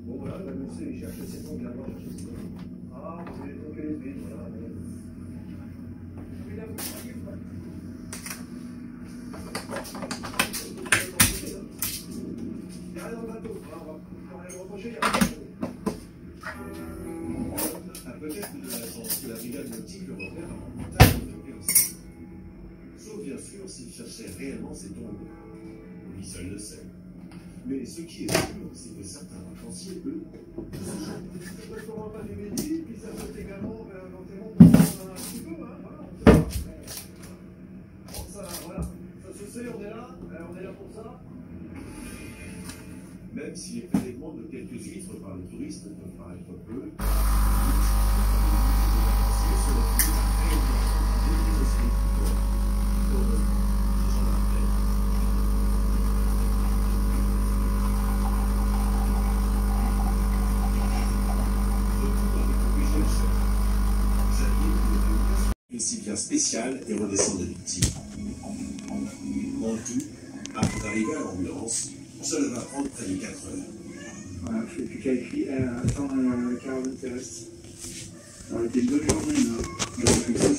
Bon voilà, la monsieur, j'ai acheté ses pompes là-bas. Ah, vous avez donc les vides, voilà. Il n'y a rien dans le bateau, on va rien reprocher, il n'y a rien. Peut-être de la chance que la brigade nautique le repère avant plus tard de aussi. Sauf bien sûr s'il cherchait réellement ses tombes. Lui seul le sait. Mais ce qui est sûr, c'est que certains vacanciers, eux, ne feront pas des médias, puis ça peut également éventuellement pour un petit peu, hein, voilà. Bon, ça, voilà, ça se sait, on est là pour ça. Même si les prélèvements de quelques huîtres par les touristes peuvent paraître peu, les vacanciers se retrouvent à réellement des esprits plus forts. Heureusement, ce genre d'appel. Une civile spéciale et redescend de victime. En tout, avant d'arriver à l'ambulance, cela va prendre près de 4 heures. Voilà, je ne fais plus qu'à attendre Caroline Terrestre. Ça aurait été 2 journées là. Donc ça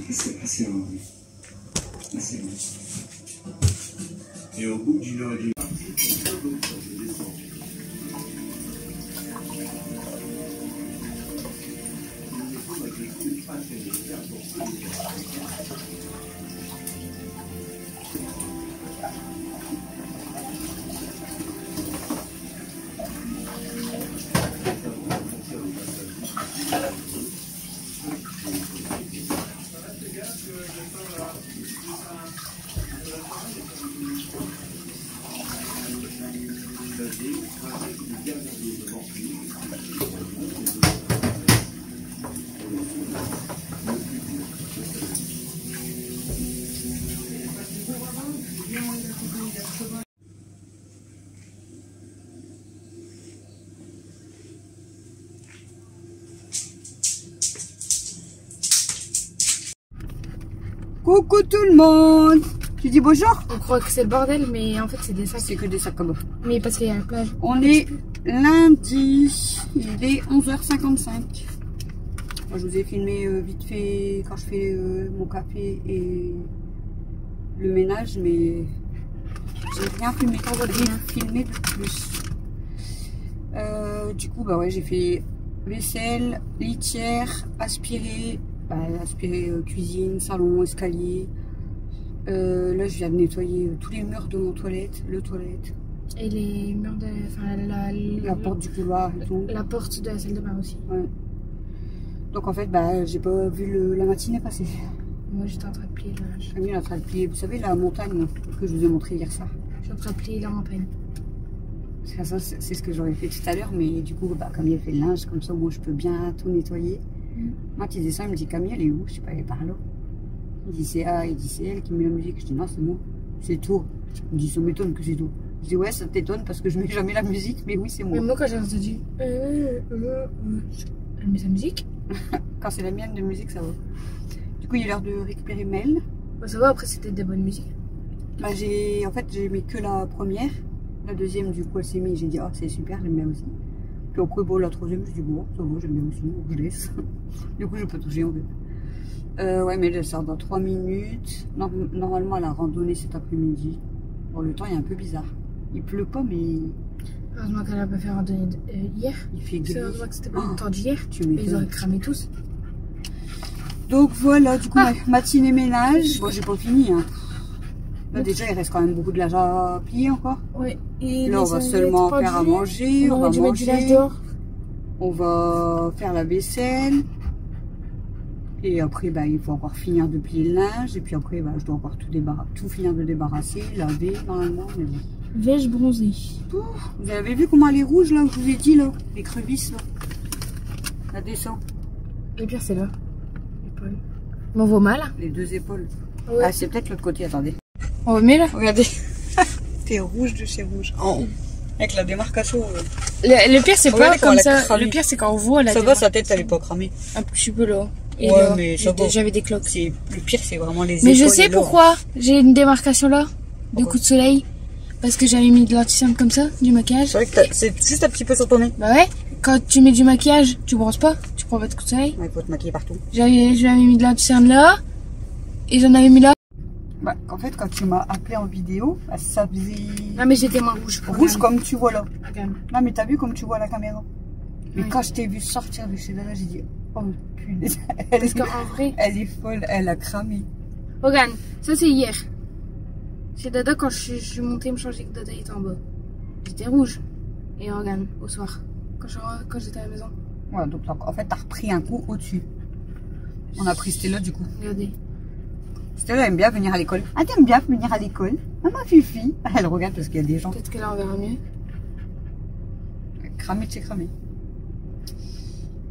c'est assez rare. Assez rare. Et au bout d'une heure et demie, je descends. Coucou tout le monde. Tu dis bonjour? On croit que c'est le bordel, mais en fait c'est des sacs. C'est que des sacs à dos. Mais parce qu'il y a la plage. On est lundi, il est 11h55. Moi, je vous ai filmé vite fait quand je fais mon café et le ménage, mais j'ai rien filmé. Filmé de plus. Du coup, bah ouais, j'ai fait vaisselle, litière, aspiré. Aspirer cuisine, salon, escalier. Là, je viens de nettoyer tous les murs de mon toilette, le toilette. Et les murs de... Enfin, la porte du couloir et tout. La porte de la salle de bain aussi. Ouais. Donc en fait, j'ai pas vu la matinée passer. Moi, j'étais en train de plier le linge. Camille est en train de plier, vous savez, la montagne que je vous ai montré hier soir. Je suis en train de plier la montagne. Ça, c'est ce que j'aurais fait tout à l'heure, mais du coup, Camille fait le linge, comme ça, moi, je peux bien tout nettoyer. Moi, qui disais ça, il me dit Camille, elle est où? Je sais pas, elle est par là. Il dit c'est elle qui met la musique. Je dis non, c'est moi, c'est tout. Il me dit ça m'étonne que c'est tout. Je dis ouais, ça t'étonne parce que je mets jamais la musique, mais oui, c'est moi. Mais moi, quand j'ai entendu elle met sa musique. Quand c'est la mienne de musique, ça va. Du coup, il est l'heure de récupérer Mel. Bah, ça va, après, c'était des bonnes musiques. J'ai mis que la première. La deuxième, du coup, elle s'est mise. J'ai dit oh, c'est super, j'aime bien aussi. Puis après, bon, la troisième, je dis bon, ça va, j'aime bien aussi, je laisse. Du coup, je peux toucher en fait. Ouais, mais elle sort dans 3 minutes. Normalement, elle a randonné cet après-midi. Bon, le temps est un peu bizarre. Il pleut pas, mais... Heureusement qu'elle a pas fait randonnée hier. Il fait gris. Heureusement que c'était pas le temps d'hier. Ils ils auraient cramé tous. Donc voilà, du coup, matinée ménage. Bon, j'ai pas fini, hein. Là, déjà, il reste quand même beaucoup de linge à plier encore. Oui. Et là, on va seulement faire à manger. On va manger. On va faire la vaisselle. Et après, il faut encore finir de plier le linge. Et puis après, je dois encore tout finir de débarrasser, laver, normalement. Mais bon. Vais-je bronzer? Vous avez vu comment elle est rouge, là, où je vous ai dit, là? Les crevisses, là. Ça descend. Le pire, c'est là. L'épaule. On voit mal. Les 2 épaules. Ouais. Ah, c'est peut-être l'autre côté, attendez. On va mieux, là? Regardez. T'es rouge de chez rouge. Oh. Avec la démarcation. Le pire, c'est pas comme ça. Le pire, c'est quand on voit la ça va, sa tête, elle est pas cramée. Un petit peu là. Et Ouais, là, mais ça va. j'avais des cloques. Le pire, c'est vraiment les Mais je épaules sais et l'or. pourquoi j'ai une démarcation là, de Pourquoi? coup de soleil. Parce que j'avais mis de l'anti-cerne comme ça, du maquillage. C'est vrai que c'est juste un petit peu sur ton nez. Bah ouais, quand tu mets du maquillage, tu brosses pas, tu prends pas de coup de soleil. Ouais, il faut te maquiller partout. J'avais mis de l'anti-cerne là, et j'en avais mis là. Bah, en fait, quand tu m'as appelé en vidéo, bah, ça faisait Non mais j'étais moins rouge. rouge comme tu vois là. Regarde. Non, mais t'as vu comme tu vois à la caméra. Mais Oui. quand je t'ai vu sortir de chez Dada, j'ai dit, oh punaise, Parce qu'en vrai, elle est folle, elle a cramé. regarde, ça c'est hier. Chez Dada, quand je suis montée me changer, que Dada était en bas. J'étais rouge. Et regarde, au soir, quand j'étais à la maison. Ouais, donc en fait, t'as repris un coup au-dessus. On a pris Stella du coup. Regardez. Stella aime bien venir à l'école. Ah, t'aimes bien venir à l'école? Maman Fifi. Elle regarde parce qu'il y a des gens. Peut-être que là on verra mieux. Cramé de chez cramé.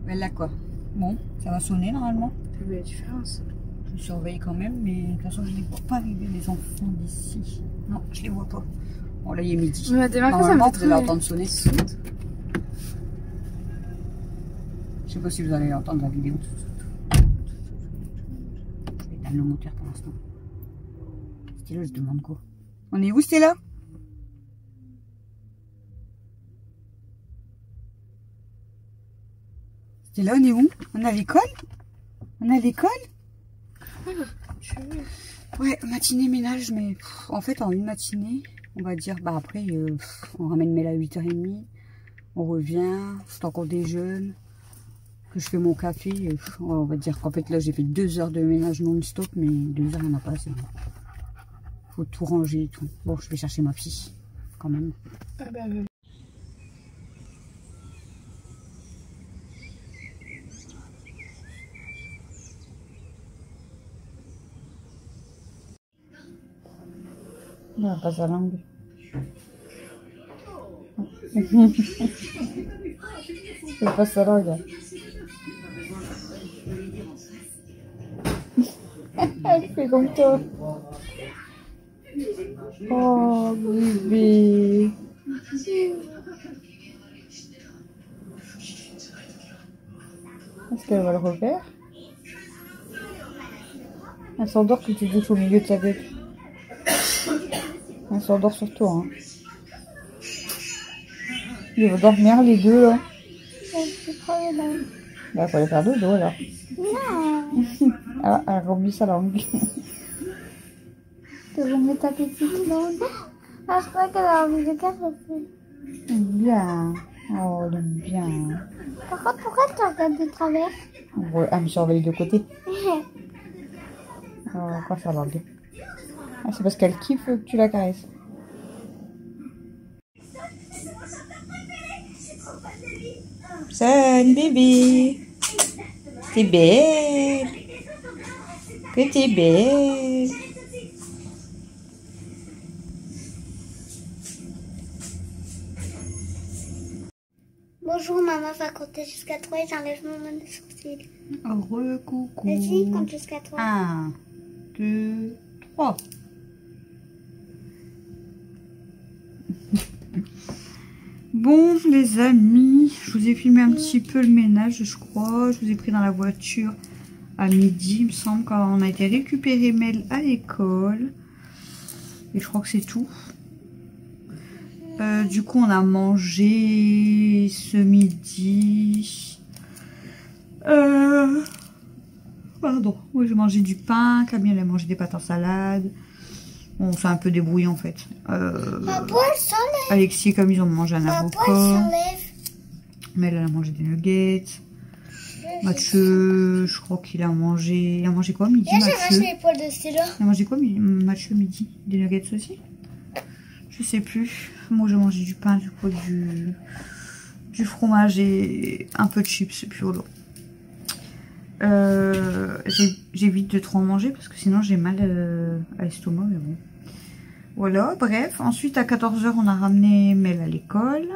Elle là quoi. Bon, ça va sonner normalement. Ça fait la différence. Je surveille quand même, mais de toute façon, je les vois pas arriver les enfants d'ici. Non, je les vois pas. Bon, là, il est midi. Mais ma démarcation, ça me Normalement, fait vous allez trop entendre sonner. Je sais pas si vous allez entendre la vidéo. Je vais éteindre le moteur pour l'instant. Stella, je demande quoi? On est où, Stella? Stella, on est où? On est à l'école? On est à l'école? Ouais, matinée ménage, mais en fait, en une matinée, on va dire, bah après, on ramène Mel à 8h30, on revient, c'est encore déjeune, que je fais mon café, et, on va dire qu'en fait, là, j'ai fait 2 heures de ménage non-stop, mais 2 heures, il n'y en a pas assez. Faut tout ranger et tout. Bon, je vais chercher ma fille, quand même. Ah bah, Non, pas sa langue. C'est pas sa langue. Elle fait comme toi. Oh, bébé. Est-ce qu'elle va le repère? Elle s'endort que tu bouges au milieu de sa gueule. Elle s'endort sur toi. Hein. Ils vont dormir les deux là. Bah, faut aller faire dodo là. Non, Ah, elle a remis sa langue. tu veux mettre ta petite langue. Ah, je crois qu'elle a envie de caresser. Bien. Oh, elle aime bien. Par contre, pourquoi tu regardes de travers? Ouais, elle me surveille de côté. Oh, quoi sa langue? Ah, c'est parce qu'elle kiffe que tu la caresses. Salut bébé. T'es belle. Que t'es belle. Bonjour, maman va compter jusqu'à 3 et j'enlève mon main de sourcil. Recoucou. Vas-y, compte jusqu'à 3. 1, 2, 3. Bon les amis, je vous ai filmé un petit peu le ménage je crois. Je vous ai pris dans la voiture à midi il me semble quand on a été récupérer Mel à l'école. Et je crois que c'est tout. Du coup on a mangé ce midi. Pardon, oui j'ai mangé du pain, Camille elle a mangé des pâtes en salade. On s'est un peu débrouillé en fait. Ma poêle s'enlève. Alexis et Camille ils ont mangé un Ma poêle avocat. s'enlève. Mel elle a mangé des nuggets. Mathieu, je crois qu'il a mangé... Il a mangé quoi midi, Là, j'ai Mathieu? mangé les poils de Stella. Il a mangé quoi Mathieu midi? Des nuggets aussi? Je sais plus. Moi j'ai mangé du pain, du coup du fromage et un peu de chips et puis voilà. J'évite de trop en manger parce que sinon j'ai mal à l'estomac, mais bon. Voilà, bref. Ensuite à 14 h on a ramené Mel à l'école.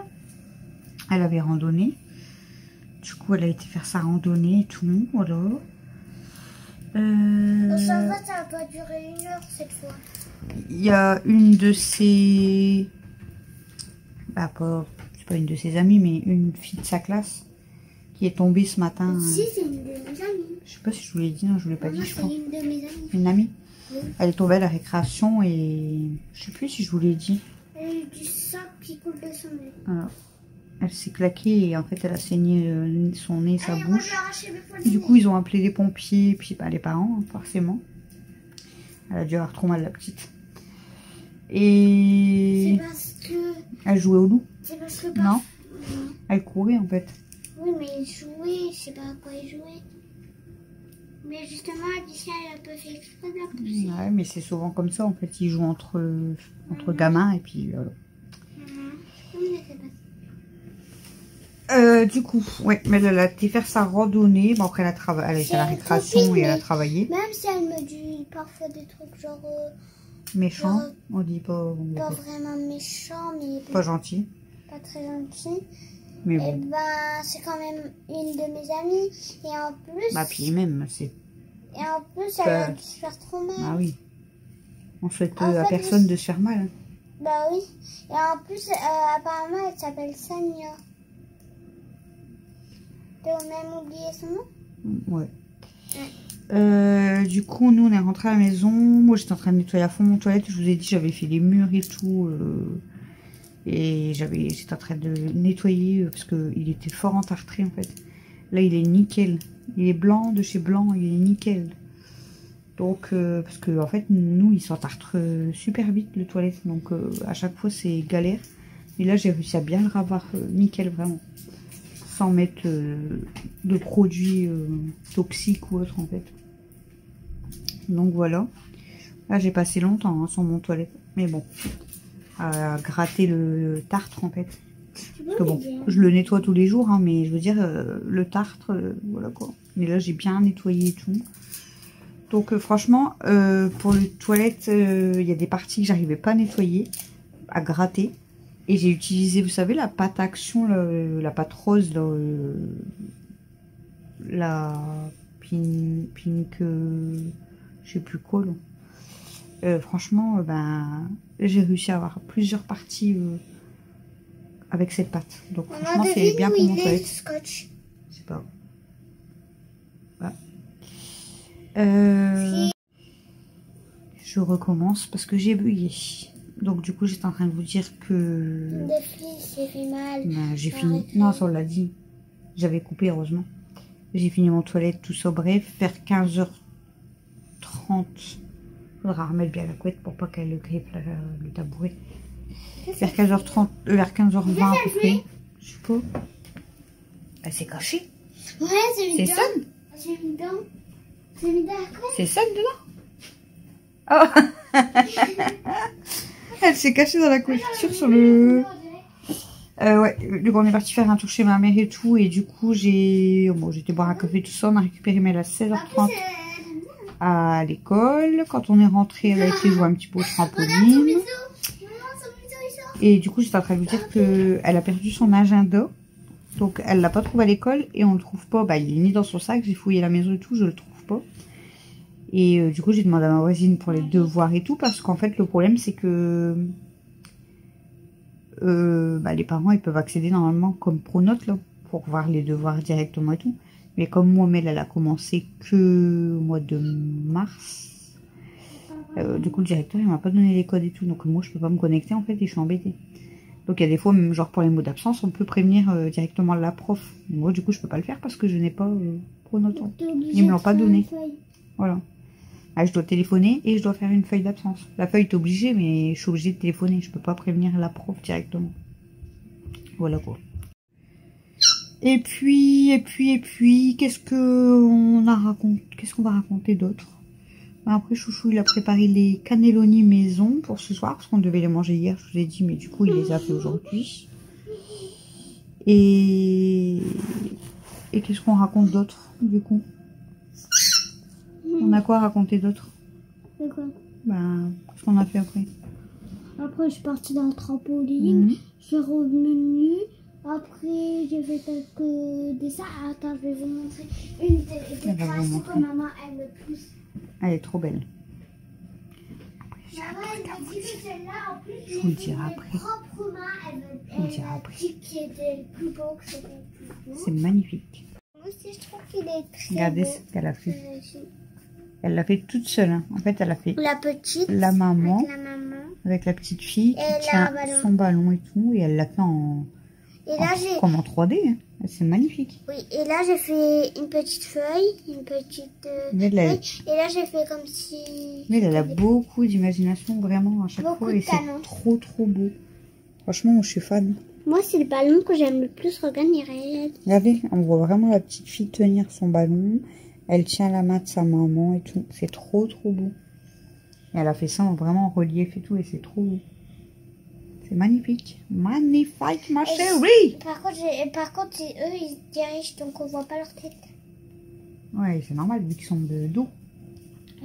Elle avait randonné. Du coup elle a été faire sa randonnée et tout, voilà. Ça va, ça doit durer 1 heure cette fois. Il y a une de ses... Bah, c'est pas une de ses amies, mais une fille de sa classe qui est tombée ce matin. Si, c'est une de mes amies. Je sais pas si je vous l'ai dit, non, je vous l'ai pas dit, Maman, je c'est crois. une de mes amies. Une amie. Oui. Elle est tombée à la récréation et je sais plus si je vous l'ai dit. Elle a eu du sang qui coule de son nez. Alors, elle s'est claquée et en fait elle a saigné son nez, sa Allez, moi, je bouche. vais arracher mes poignets. Du coup ils ont appelé les pompiers, puis bah, les parents hein, forcément. Elle a dû avoir trop mal la petite. C'est Et parce que... elle jouait au loup. C'est parce que... Non, elle courait en fait. Oui, mais il jouait, je sais pas à quoi il jouait. Mais justement, Alicia, elle a pas fait exprès de la pousser. Ouais, mais c'est souvent comme ça en fait, ils jouent entre gamins et puis voilà. Du coup, ouais, mais elle a été faire sa randonnée. Bon, après, elle a été à la récréation et elle a travaillé. Même si elle me dit parfois des trucs genre... Méchant, genre, on dit pas. pas vraiment méchant, mais Pas gentil, pas très gentil. mais Et bon. ben, c'est quand même une de mes amies. Et en plus... Bah, puis même, c'est. Et en plus, elle a dû se faire trop mal. Ah oui. On souhaite En à fait, personne de se faire mal. Hein. Bah oui. Et en plus, apparemment, elle s'appelle Sania. T'as même oublié son nom? Ouais. Du coup, nous, on est rentré à la maison. Moi, j'étais en train de nettoyer à fond mon toilette. Je vous ai dit, j'avais fait les murs et tout. Et j'étais en train de nettoyer parce qu'il était fort entartré, en fait. Là, il est nickel. Il est blanc de chez blanc. Il est nickel. Donc, parce que, en fait, nous, il s'entartre super vite, le toilette. Donc, à chaque fois, c'est galère. Et là, j'ai réussi à bien le ravoir nickel, vraiment. Sans mettre de produits toxiques ou autre en fait. Donc voilà. Là j'ai passé longtemps hein, sans mon toilette. Mais bon. À gratter le tartre en fait. Parce que bon, je le nettoie tous les jours. Hein, mais je veux dire, le tartre, voilà quoi. Mais là j'ai bien nettoyé et tout. Donc franchement, pour les toilettes, il y a des parties que j'arrivais pas à nettoyer. À gratter. Et j'ai utilisé, vous savez, la pâte action, la pâte rose, la pink, je sais plus quoi. Franchement, ben, j'ai réussi à avoir plusieurs parties avec cette pâte. Donc franchement, c'est bien pour mon toilette. Scotch. C'est pas grave. Je recommence parce que j'ai bugué. Donc du coup j'étais en train de vous dire que... Des filles, j'ai fait mal. Ben, j'ai fini... Non, ça on l'a dit. J'avais coupé heureusement. J'ai fini mon toilette, tout ça. Bref, vers 15h30. Faudra remettre bien la couette pour pas qu'elle grippe le tabouret. Vers 15h30, vers 15h20 à peu près. Je sais pas. Elle s'est cachée. Ouais, c'est C'est évident. Sun. C'est évident. C'est évident à quoi? C'est Sun dedans. Oh. Elle s'est cachée dans la couverture sur le... ouais, donc on est parti faire un tour chez ma mère et tout. Et du coup, j'étais boire un café tout ça. On a récupéré Mel à 16h30 à l'école. Quand on est rentré, elle a été jouer un petit peu au trampoline. Et du coup, j'étais en train de vous dire qu'elle a perdu son agenda. Donc, elle l'a pas trouvé à l'école et on le trouve pas. Bah, il est ni dans son sac. J'ai fouillé la maison et tout, je le trouve pas. Et du coup, j'ai demandé à ma voisine pour les devoirs et tout. Parce qu'en fait, le problème, c'est que les parents, ils peuvent accéder normalement comme Pronote, là, pour voir les devoirs directement et tout. Mais comme moi, Mel, elle a commencé que au mois de mars. Du coup, le directeur, il m'a pas donné les codes et tout. Donc, moi, je peux pas me connecter, en fait, et je suis embêtée. Donc, il y a des fois, même genre pour les mots d'absence, on peut prévenir directement la prof. Moi, du coup, je peux pas le faire parce que je n'ai pas Pronote. Ils me l'ont pas donné. Voilà. Ah, je dois téléphoner et je dois faire une feuille d'absence. La feuille est obligée, mais je suis obligée de téléphoner. Je peux pas prévenir la prof directement. Voilà quoi. Et puis, qu'est-ce qu'on va raconter d'autre? Après, Chouchou, il a préparé les cannelloni maison pour ce soir, parce qu'on devait les manger hier, je vous ai dit, mais du coup, il les a fait aujourd'hui. Et qu'est-ce qu'on raconte d'autre, du coup? On a quoi à raconter d'autre? C'est quoi? Ben, qu'est-ce qu'on a fait après? Après, je suis partie dans le trampoline. Je suis revenue. Après, j'ai fait quelques dessins. Attends, je vais vous montrer une des créations que maman aime le plus. Elle est trop belle. Maman, elle m'a dit que celle-là, en plus, Je vous le dirai après. proprement, Je vous le dirai après. dit qu'il était plus beau que c'était plus beau. C'est magnifique. Moi aussi, je trouve qu'il est très Regardez beau. ce qu'elle a fait. Elle l'a fait toute seule. Hein. En fait, elle a fait La petite. la maman Avec la maman. avec la petite fille qui Et tient la ballon. son ballon et tout. Et elle l'a fait Et là, j'ai... comme en 3D. Hein. C'est magnifique. Oui, et là, j'ai fait une petite feuille, une petite Mais elle, a, feuille. Et là, j'ai fait comme si... mais elle a beaucoup d'imagination, vraiment, à chaque Beaucoup fois. de Et c'est talent. trop, trop beau. Franchement, je suis fan. Moi, c'est le ballon que j'aime le plus. Regarde, il rêve. Regardez, on voit vraiment la petite fille tenir son ballon. Elle tient la main de sa maman et tout. C'est trop, trop beau. Et elle a fait ça vraiment en relief et tout. Et c'est trop beau. C'est magnifique. Magnifique, ma chérie. Par contre, eux, ils se dirigent, donc on voit pas leur tête. Ouais, c'est normal, vu qu'ils sont de dos.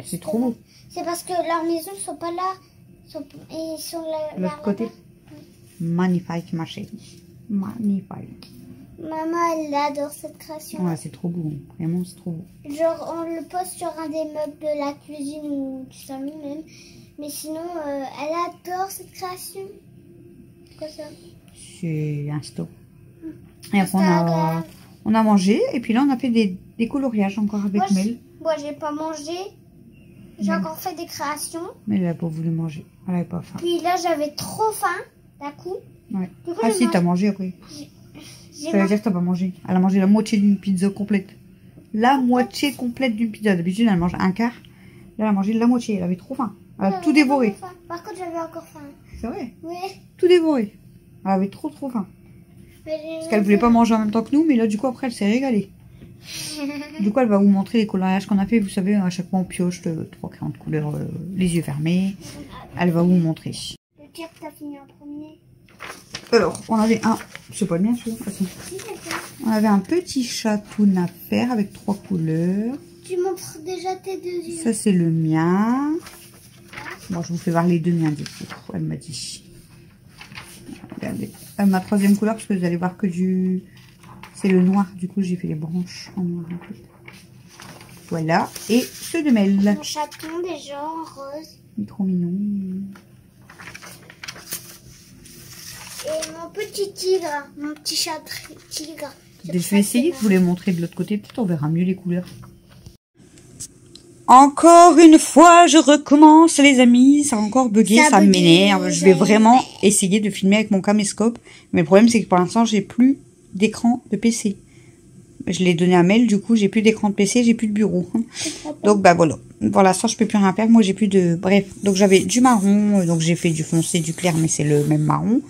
C'est trop beau. C'est parce que leurs maisons sont pas là. Ils sont là. De l'autre côté. Magnifique, ma chérie. Magnifique. Maman, elle adore cette création. Ouais, c'est trop beau. Vraiment, c'est trop beau. Genre, on le pose sur un des meubles de la cuisine ou du salon même. Mais sinon, elle adore cette création. Quoi ça? C'est insto. Et après, on a mangé. Et puis là, on a fait des coloriages encore avec Mel. Moi, j'ai pas mangé. J'ai encore fait des créations. Mais elle n'a pas voulu manger. Elle n'avait pas faim. Puis là, j'avais trop faim, d'un coup. Ouais. Du coup, Ah j'ai si, mangé- t'as mangé après. j'ai Ça veut mangé- dire que t'as pas mangé. Elle a mangé la moitié d'une pizza complète. La moitié complète d'une pizza. D'habitude, elle mange un quart. Là, elle a mangé la moitié. Elle avait trop faim. Elle a j'avais tout dévoré. vraiment faim. Par contre, j'avais encore faim. C'est vrai. Oui. Tout dévoré. Elle avait trop faim. Parce qu'elle voulait pas manger en même temps que nous. Mais là, du coup, après, elle s'est régalée. Du coup, elle va vous montrer les coloriages qu'on a fait. Vous savez, à chaque fois, on pioche 3 crayons de couleur, les yeux fermés. Elle va vous montrer. Le pire que t'as fini en premier. Alors, on avait un... C'est pas le mien, celui-là. Attends. Si, c'est ça. On avait un petit chatoun à faire avec 3 couleurs. Tu montres déjà tes deux yeux. Ça, c'est le mien. Bon, je vous fais voir les deux miens, du coup. Elle m'a dit. Regardez. Ma troisième couleur, parce que vous allez voir que du... C'est le noir. Du coup, j'ai fait les branches en noir, en fait. Voilà. Et ceux de Mel. Mon chaton déjà en rose. Il est trop mignon. Et mon petit tigre. Mon petit chat tigre. Je vais essayer de vous les montrer de l'autre côté. Peut-être on verra mieux les couleurs. Encore une fois, je recommence, les amis. Ça a encore bugué, ça m'énerve. Je vais vraiment essayer de filmer avec mon caméscope. Mais le problème, c'est que pour l'instant, j'ai plus d'écran de PC. Je l'ai donné à Mel, du coup, j'ai plus d'écran de PC, j'ai plus de bureau. Donc, bah voilà. Pour l'instant, je peux plus rien faire. Moi, j'ai plus de... Bref, donc j'avais du marron. Donc, j'ai fait du foncé, du clair, mais c'est le même marron.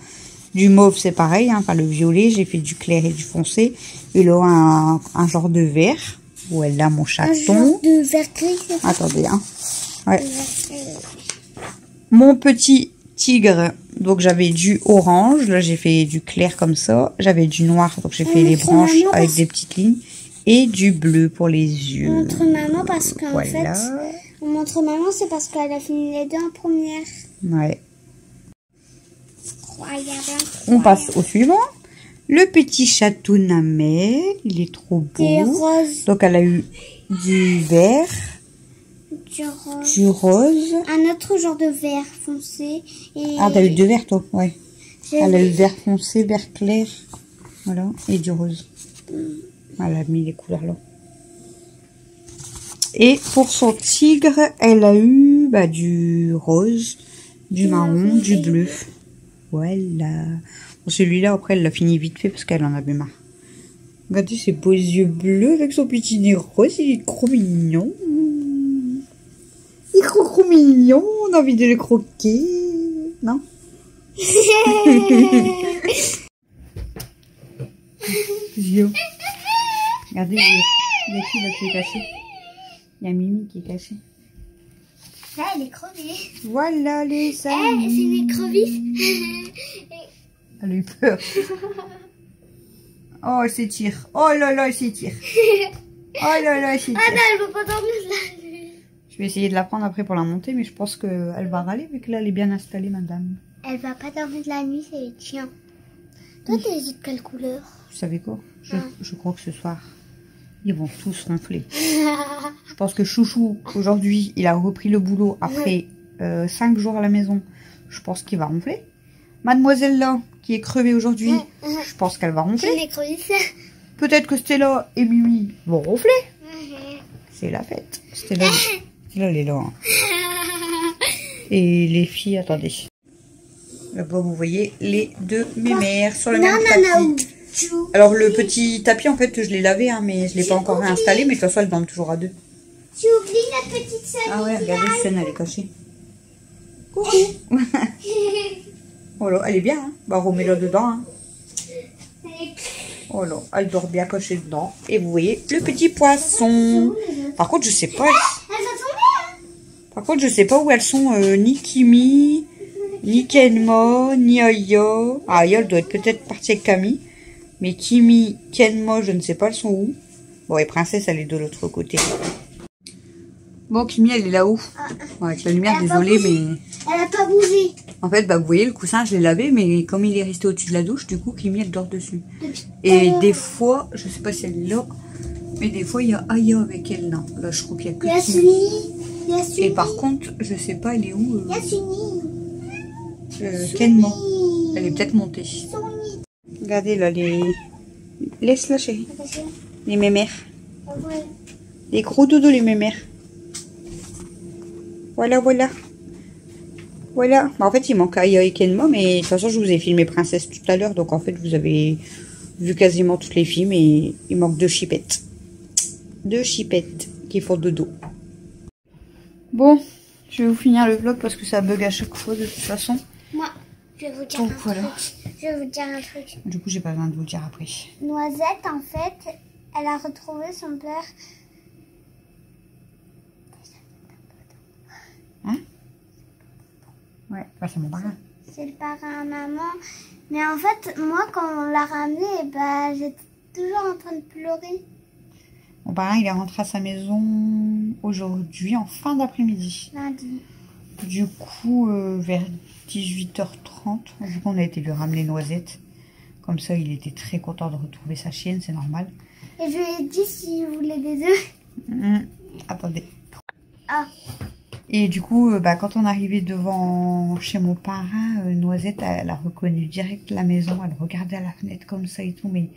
Du mauve, c'est pareil. Hein, enfin, le violet, j'ai fait du clair et du foncé. Et là, un genre de vert. Voilà mon chaton. Un genre de vert gris, c'est ça? Attendez, hein. Ouais. Mon petit tigre. Donc, j'avais du orange. Là, j'ai fait du clair comme ça. J'avais du noir. Donc, j'ai fait les branches avec des petites lignes. Et du bleu pour les yeux. On montre maman parce qu'en Voilà. fait, on montre maman, c'est parce qu'elle a fini les deux en première. Ouais. Incroyable. On passe au suivant. Le petit chatoun à Mel. Il est trop beau. Des roses, Donc, elle a eu du vert, du rose. du rose. Un autre genre de vert foncé. Et Ah, t'as eu deux verts, toi? Ouais. j'ai- Elle a eu vert foncé, vert clair. Voilà. Et du rose. Elle a mis les couleurs là. Et pour son tigre, elle a eu bah, du rose, du marron, du bleu. Voilà. Bon, celui-là, après, elle l'a fini vite fait parce qu'elle en avait marre. Regardez ses beaux yeux bleus avec son petit nez rose. Il est trop mignon. Il est trop mignon. On a envie de le croquer. Non? Zio. Regardez, il y a qui là qui est caché? Il y a Mimi qui est cachée. Là, elle est crevée. Voilà les C'est amis. une écrevisse. Elle a eu peur. Oh, elle s'étire. Oh là là, elle s'étire. Oh là là, elle s'étire. Ah non, elle veut pas dormir là. Je vais essayer de la prendre après pour la monter, mais je pense qu'elle va râler vu que là, elle est bien installée, madame. Elle va pas dormir de la nuit, c'est les chiens. Toi, t'es de quelle couleur? Vous savez quoi? Je crois que ce soir, ils vont tous ronfler. Je pense que Chouchou, aujourd'hui, il a repris le boulot après 5 jours à la maison, je pense qu'il va ronfler. Mademoiselle là, qui est crevée aujourd'hui, je pense qu'elle va ronfler. Peut-être que Stella et Mimi vont ronfler. C'est la fête. Stella, elle est là. Hein. Et les filles, attendez. Là-bas, vous voyez les deux mémères sur le même tapis. Alors, le petit tapis, en fait, je l'ai lavé, hein, mais je ne l'ai pas encore réinstallé. Mais de toute façon, elle dorme toujours à 2. Tu oublies la petite sœur. Ah ouais, regardez, scène, elle est cachée. Coucou. Oh là, elle est bien. Hein. Bah, remets-la dedans. Hein. Oh là, elle dort bien cachée dedans. Et vous voyez le petit poisson. Par contre, je sais pas. Par contre, je sais pas où elles sont. Ni Kimi, ni Kenmo, ni Aya. Ah, Aya, elle doit être peut-être partie avec Camille. Mais Kimi, Kenmo, je ne sais pas, elles sont où. Bon, et Princesse, elle est de l'autre côté. Bon, Kimi, elle est là-haut. Ouais, avec la lumière, désolée, mais... Elle a pas bougé. En fait, bah, vous voyez, le coussin, je l'ai lavé, mais comme il est resté au-dessus de la douche, du coup, Kimi, elle dort dessus. Et des fois, je sais pas si elle est là, mais des fois, il y a Aya avec elle. Non, là, je crois qu'il y a que Kimi. Et par contre, je sais pas, elle est où Kenmo. Elle est peut-être montée. Regardez, là, les... Laisse-la, chérie. Les mémères. Les gros dodos, les mémères. Voilà, voilà. Voilà. Bah, en fait, il manque Aya et Kenmo, mais de toute façon, je vous ai filmé Princesse tout à l'heure. Donc, en fait, vous avez vu quasiment toutes les filles, mais il manque 2 chipettes. 2 chipettes qui font dodo. Bon, je vais vous finir le vlog parce que ça bug à chaque fois de toute façon. Moi, je vais vous dire donc, un voilà. truc. Je vais vous dire un truc. Du coup, j'ai pas besoin de vous le dire après. Noisette, en fait, elle a retrouvé son père. Hein? Ouais, bah, c'est mon parrain. C'est le parrain à maman. Mais en fait, moi, quand on l'a ramené, bah, j'étais toujours en train de pleurer. Mon parrain, il est rentré à sa maison aujourd'hui, en fin d'après-midi. Lundi. Du coup, vers 18h30, vu qu'on a été lui ramener Noisette. Comme ça, il était très content de retrouver sa chienne, c'est normal. Et je lui ai dit s'il voulait des œufs. Attendez. Ah. Et du coup, bah, quand on arrivait devant chez mon parrain, Noisette, elle a reconnu direct la maison. Elle regardait à la fenêtre comme ça et tout, mais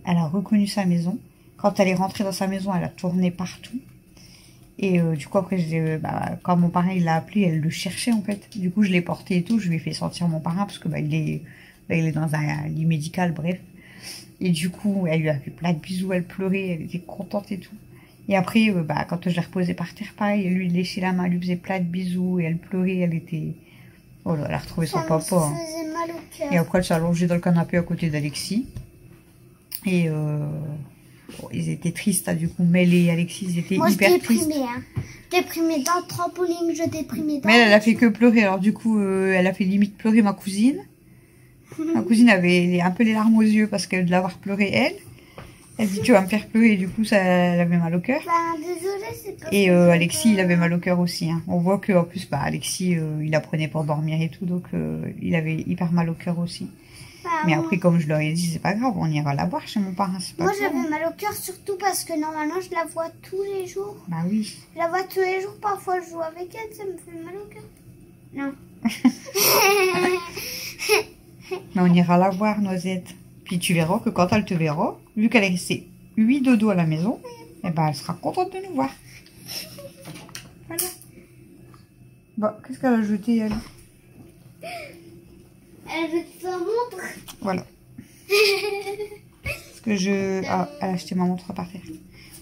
elle a reconnu sa maison. Quand elle est rentrée dans sa maison, elle a tourné partout. Et du coup, après, quand mon parrain il l'a appelé, elle le cherchait en fait. Du coup, je l'ai porté et tout. Je lui ai fait sortir mon parrain parce que il est dans un lit médical, bref. Et du coup, elle lui a fait plein de bisous, elle pleurait, elle était contente et tout. Et après, quand je l'ai reposée par terre, pareil, elle lui léchait la main, elle lui faisait plein de bisous et elle pleurait, elle était... Oh là, elle a retrouvé son papa. Ça me faisait mal au cœur. Et après, elle s'est allongée dans le canapé à côté d'Alexis. Et ils étaient tristes, du coup, Mel et Alexis, ils étaient hyper tristes. Moi, je déprimée dans le trampoline, je déprimée dans... Mais elle a fait que pleurer, alors du coup, elle a fait limite pleurer ma cousine. Ma cousine avait un peu les larmes aux yeux parce qu'elle de l'avoir pleuré, elle. Elle dit, tu vas me faire pleurer, et du coup, ça, elle avait mal au cœur. Bah, désolée, c'est pas... Et Alexis, il avait mal au cœur aussi. Hein. On voit qu'en plus, Alexis, il apprenait pour dormir et tout, donc il avait hyper mal au cœur aussi. Bah, mais après, comme je leur ai dit, c'est pas grave, on ira la voir chez mon parrain, c'est pas grave. Moi, j'avais mal au cœur surtout parce que normalement, je la vois tous les jours. Bah oui. Je la vois tous les jours, parfois je joue avec elle, ça me fait mal au cœur. Non. Mais on ira la voir, Noisette. Puis tu verras que quand elle te verra, vu qu'elle est restée 8 dodo à la maison, eh ben, elle sera contente de nous voir. Voilà. Bon, qu'est-ce qu'elle a jeté, elle? Elle veut te faire montre. Voilà. Ce que je... Ah, elle a acheté ma montre par terre.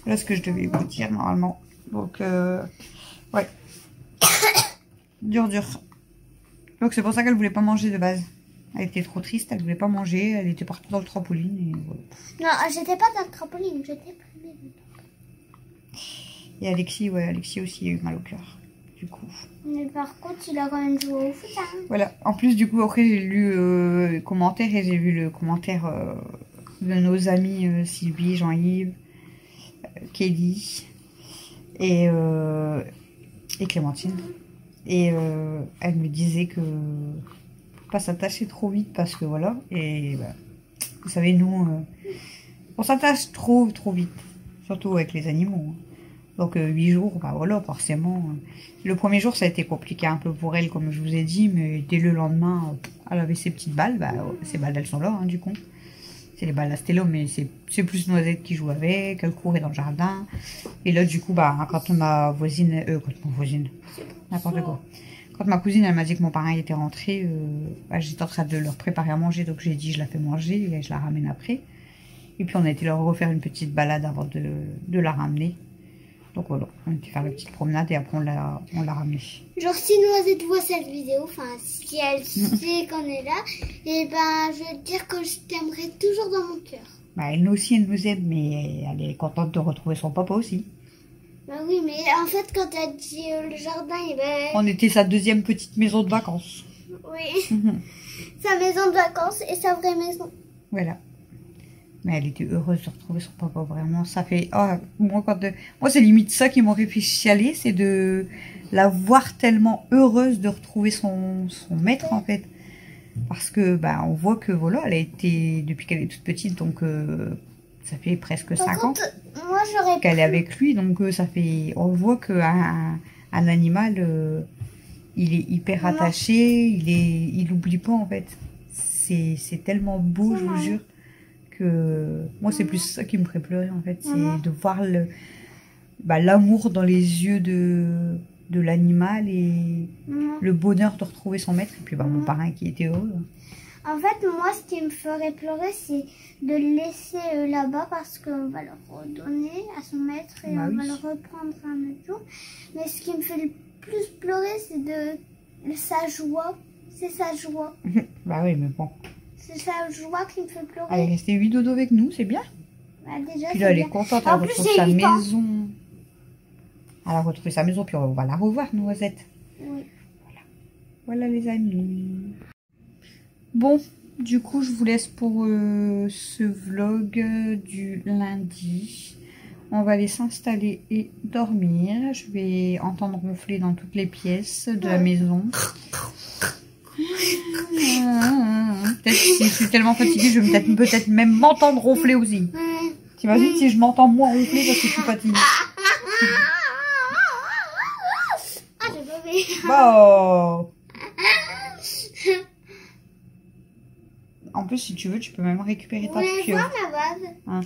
Voilà ce que je devais vous dire, normalement. Donc, ouais. Dur. Donc, c'est pour ça qu'elle voulait pas manger de base. Elle était trop triste, elle voulait pas manger, elle était partie dans le trampoline et voilà. Non, j'étais pas dans le trampoline, j'étais primée. Et Alexis, ouais, Alexis aussi a eu mal au cœur, du coup. Mais par contre, il a quand même joué au foot, hein. Voilà, en plus, du coup, après, j'ai lu le commentaire et j'ai vu le commentaire de nos amis Sylvie, Jean-Yves, Kelly et Clémentine. Et elle me disait que pas s'attacher trop vite parce que voilà, et bah, vous savez, nous on s'attache trop vite, surtout avec les animaux, hein. Donc 8 jours, bah voilà, forcément. Le premier jour, ça a été compliqué un peu pour elle, comme je vous ai dit, mais dès le lendemain, elle avait ses petites balles. Bah, ces balles, elles sont là, hein, du coup. C'est les balles à stylo, mais c'est plus Noisette qui joue avec, elle courait dans le jardin. Et là, du coup, bah, quand ma voisine, n'importe quoi. Quand ma cousine, elle m'a dit que mon parrain était rentré, bah, j'étais en train de leur préparer à manger, donc j'ai dit je la fais manger et je la ramène après. Et puis on a été leur refaire une petite balade avant de la ramener. Donc voilà, on a été faire la petite promenade et après on l'a ramenée. Genre si Noisette voit cette vidéo, enfin si elle sait qu'on est là, et ben je veux dire que je t'aimerai toujours dans mon cœur. Bah elle aussi, elle nous aime, mais elle est contente de retrouver son papa aussi. Bah oui, mais en fait quand t'as dit le jardin, et ben... On était sa deuxième petite maison de vacances. Oui, sa maison de vacances et sa vraie maison. Voilà. Mais elle était heureuse de retrouver son papa, vraiment. Ça fait... Oh, moi, c'est limite ça qui m'aurait fait chialer, c'est de la voir tellement heureuse de retrouver son maître, en fait. Parce que, bah, on voit que, voilà, elle a été, depuis qu'elle est toute petite, donc, ça fait presque 5 ans qu'elle est avec lui. Donc, ça fait... On voit qu'un animal, il est hyper attaché, il oublie pas, en fait. C'est tellement beau, je vous jure. Que moi c'est plus ça qui me ferait pleurer en fait, c'est de voir l'amour dans les yeux de l'animal et le bonheur de retrouver son maître et puis mon parrain qui était heureux. En fait moi ce qui me ferait pleurer c'est de le laisser là-bas parce qu'on va le redonner à son maître et on va le reprendre un autre jour. Mais ce qui me fait le plus pleurer c'est de sa joie, c'est sa joie. Bah oui mais bon. C'est sa joie qui me fait pleurer. Elle est restée 8 dodo avec nous, c'est bien. Bah, déjà, puis là, elle est contente, elle retrouve sa maison. Elle a retrouvé sa maison, puis on va la revoir, Noisette. Oui. Voilà les amis. Bon, du coup, je vous laisse pour ce vlog du lundi. On va aller s'installer et dormir. Je vais entendre ronfler dans toutes les pièces de la maison. Peut-être si je suis tellement fatiguée, je vais peut-être même m'entendre ronfler aussi. T'imagines si je m'entends moins ronfler parce que je suis fatiguée. Ah, j'ai pas vu. Bon. En plus, si tu veux, tu peux même récupérer ta pieuvre. Hein.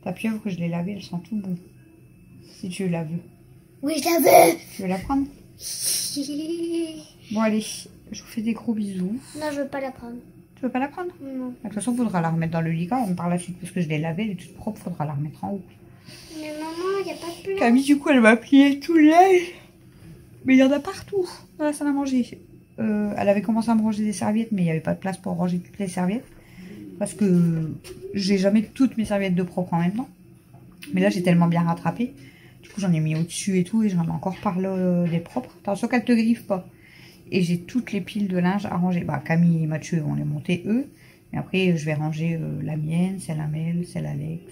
Ta pieuvre que je l'ai lavée, elle sent tout bon. Si tu la veux. Oui, je la veux. Tu veux la prendre? Bon, allez. Je vous fais des gros bisous. Non, je veux pas la prendre. Tu veux pas la prendre? Non. De toute façon, il faudra la remettre dans le lit quand même par la suite parce que je l'ai lavée, elle est toute propre, il faudra la remettre en haut. Mais maman, il n'y a pas de place. Camille, du coup, elle m'a plié tout le linge. Mais il y en a partout. Voilà, ça l'a mangé. Elle avait commencé à me ranger des serviettes, mais il n'y avait pas de place pour ranger toutes les serviettes. Parce que j'ai jamais toutes mes serviettes de propre en même temps. Mais là, j'ai tellement bien rattrapé. Du coup, j'en ai mis au-dessus et tout, et j'en ai encore par là des propres. Attention qu'elle te griffe pas. Et j'ai toutes les piles de linge à ranger. Bah, Camille et Mathieu vont les monter eux. Et après, je vais ranger la mienne, celle à Mel, celle à Alex.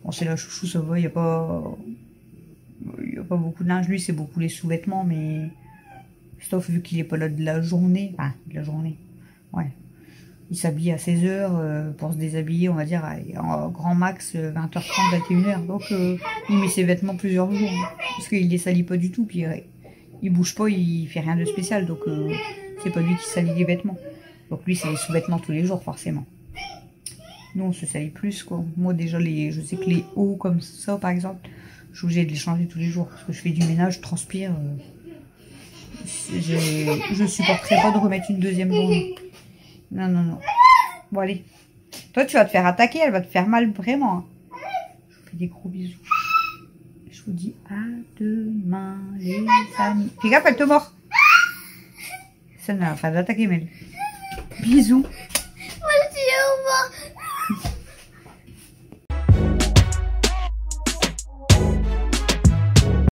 Bon, c'est la chouchou, ça va. Il n'y a pas beaucoup de linge. Lui, c'est beaucoup les sous-vêtements. Mais sauf vu qu'il n'est pas là de la journée. Enfin, de la journée. Ouais. Il s'habille à 16h pour se déshabiller, on va dire, en grand max 20h30, 21h. Donc, il met ses vêtements plusieurs jours. Hein, parce qu'il les salit pas du tout. Puis, il bouge pas, il fait rien de spécial, donc c'est pas lui qui salit les vêtements. Donc lui, c'est les sous-vêtements tous les jours, forcément. Nous, on se salit plus, quoi. Moi, déjà, je sais que les hauts comme ça, par exemple, je suis obligée de les changer tous les jours, parce que je fais du ménage, je transpire. Je supporterai pas de remettre une deuxième journée. Non, non, non. Bon, allez. Toi, tu vas te faire attaquer, elle va te faire mal, vraiment. Je vous fais des gros bisous. Je vous dis à demain, les amis. Fais gaffe, elle te mord. Ça n'a pas d'attaquer, Mel. Bisous.